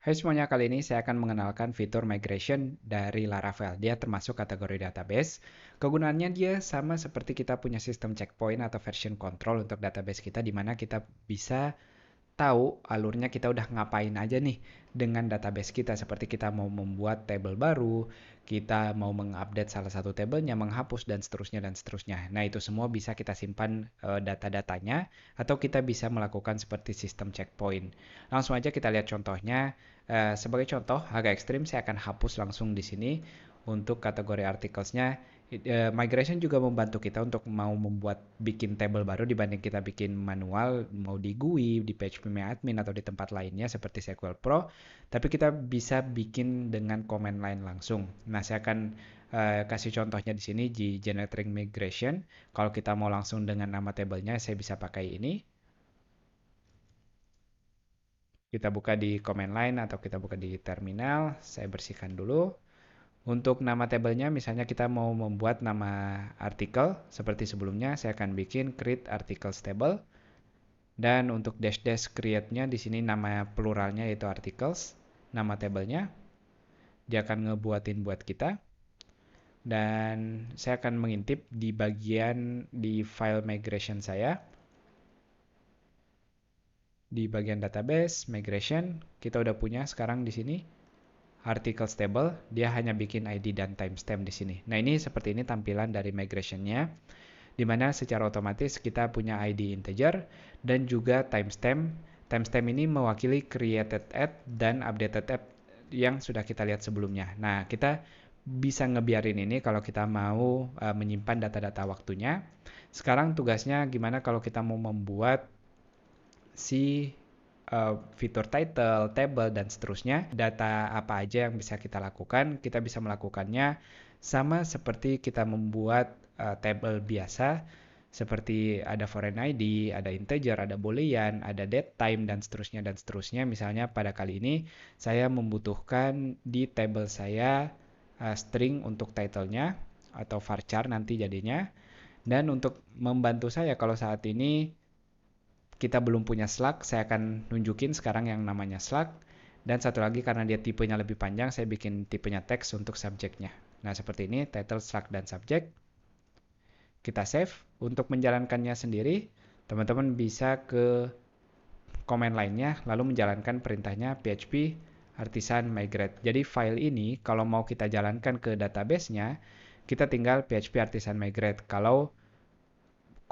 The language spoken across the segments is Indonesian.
Hai semuanya, kali ini saya akan mengenalkan fitur migration dari Laravel. Dia termasuk kategori database. Kegunaannya dia sama seperti kita punya sistem checkpoint atau version control untuk database kita, di mana kita bisa tahu alurnya kita udah ngapain aja nih dengan database kita. Seperti kita mau membuat table baru, kita mau mengupdate salah satu tabelnya, menghapus dan seterusnya dan seterusnya. Nah, itu semua bisa kita simpan data-datanya atau kita bisa melakukan seperti sistem checkpoint. Langsung aja kita lihat contohnya. Sebagai contoh, agak ekstrim saya akan hapus langsung di sini. Untuk kategori artikelnya, migration juga membantu kita untuk mau membuat bikin table baru dibanding kita bikin manual, mau di GUI, di PHP admin atau di tempat lainnya seperti SQL Pro, tapi kita bisa bikin dengan command line langsung. Nah, saya akan kasih contohnya di sini di generic migration. Kalau kita mau langsung dengan nama tablenya, saya bisa pakai ini. Kita buka di command line atau kita buka di terminal. Saya bersihkan dulu. Untuk nama tabelnya, misalnya kita mau membuat nama artikel seperti sebelumnya, saya akan bikin create articles table. Dan untuk dash create-nya di sini nama pluralnya yaitu articles, nama tabelnya. Dia akan ngebuatin buat kita. Dan saya akan mengintip di bagian di file migration saya. Di bagian database, migration, kita udah punya sekarang di sini articles table, dia hanya bikin ID dan timestamp di sini. Nah, ini seperti ini tampilan dari migration-nya, di mana secara otomatis kita punya ID integer dan juga timestamp. Timestamp ini mewakili created at dan updated at yang sudah kita lihat sebelumnya. Nah, kita bisa ngebiarin ini kalau kita mau menyimpan data-data waktunya. Sekarang tugasnya gimana kalau kita mau membuat si fitur title, table, dan seterusnya. Data apa aja yang bisa kita lakukan, kita bisa melakukannya sama seperti kita membuat table biasa, seperti ada foreign ID, ada integer, ada boolean, ada date time, dan seterusnya, dan seterusnya. Misalnya pada kali ini, saya membutuhkan di table saya string untuk title-nya, atau varchar nanti jadinya. Dan untuk membantu saya kalau saat ini kita belum punya slug, saya akan nunjukin sekarang yang namanya slug. Dan satu lagi karena dia tipenya lebih panjang, saya bikin tipenya teks untuk subjeknya. Nah, seperti ini, title, slug, dan subject. Kita save. Untuk menjalankannya sendiri, teman-teman bisa ke command lainnya, lalu menjalankan perintahnya php artisan migrate. Jadi file ini, kalau mau kita jalankan ke database-nya, kita tinggal php artisan migrate. Kalau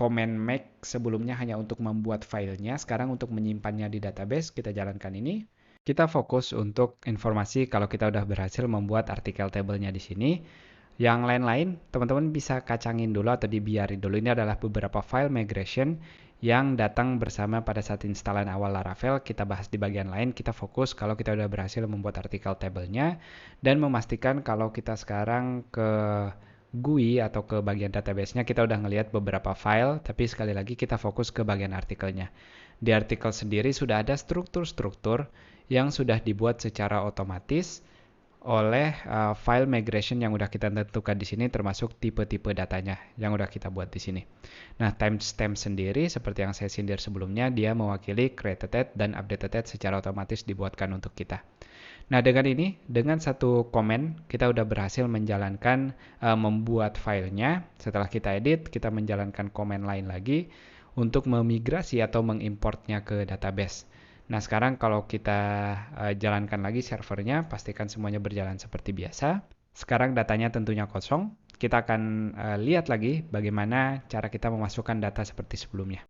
command make sebelumnya hanya untuk membuat filenya, sekarang untuk menyimpannya di database, kita jalankan ini. Kita fokus untuk informasi kalau kita udah berhasil membuat artikel tabelnya di sini. Yang lain-lain, teman-teman bisa kacangin dulu atau dibiarin dulu. Ini adalah beberapa file migration yang datang bersama pada saat instalan awal Laravel. Kita bahas di bagian lain, kita fokus kalau kita udah berhasil membuat artikel tabelnya dan memastikan kalau kita sekarang ke GUI atau ke bagian database-nya kita udah ngelihat beberapa file, tapi sekali lagi kita fokus ke bagian artikelnya. Di artikel sendiri sudah ada struktur-struktur yang sudah dibuat secara otomatis oleh file migration yang udah kita tentukan di sini, termasuk tipe-tipe datanya yang udah kita buat di sini. Nah, timestamp sendiri seperti yang saya sindir sebelumnya, dia mewakili created at dan updated at secara otomatis dibuatkan untuk kita. Nah, dengan ini, dengan satu komen, kita udah berhasil menjalankan membuat filenya. Setelah kita edit, kita menjalankan komen lain lagi untuk memigrasi atau mengimportnya ke database. Nah, sekarang kalau kita jalankan lagi servernya, pastikan semuanya berjalan seperti biasa. Sekarang datanya tentunya kosong. Kita akan lihat lagi bagaimana cara kita memasukkan data seperti sebelumnya.